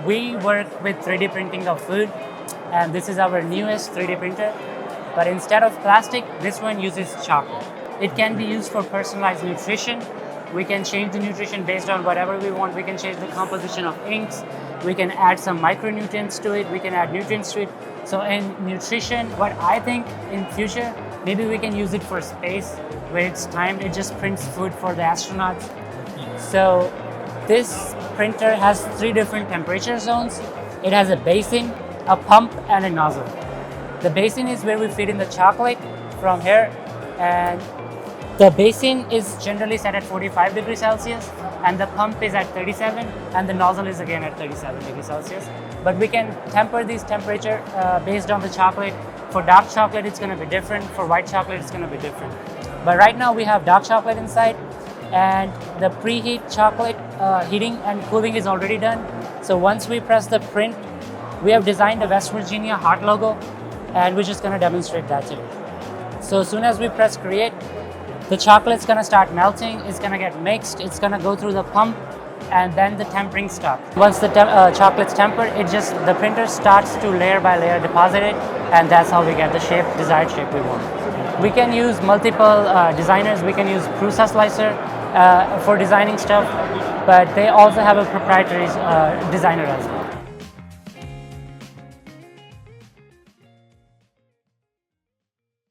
we work with 3D printing of food, and this is our newest 3D printer. But instead of plastic, this one uses chocolate. It can be used for personalized nutrition. We can change the nutrition based on whatever we want. We can change the composition of inks. We can add some micronutrients to it. We can add nutrients to it. So in nutrition, what I think in future, maybe we can use it for space, where it's time, it just prints food for the astronauts. So this printer has 3 different temperature zones. It has a basin, a pump, and a nozzle. The basin is where we feed in the chocolate from here, and the basin is generally set at 45 degrees Celsius, and the pump is at 37, and the nozzle is again at 37 degrees Celsius. But we can temper these temperature based on the chocolate. For dark chocolate, it's going to be different. For white chocolate, it's going to be different. But right now we have dark chocolate inside, and the preheat chocolate heating and cooling is already done. So once we press the print, we have designed a West Virginia heart logo, and we're just going to demonstrate that today. So as soon as we press create, the chocolate's going to start melting, it's going to get mixed, it's going to go through the pump, and then the tempering stops. Once the chocolate's tempered, the printer starts to layer by layer deposit it, and that's how we get the desired shape we want. We can use multiple designers. We can use Prusa Slicer for designing stuff, but they also have a proprietary designer as well.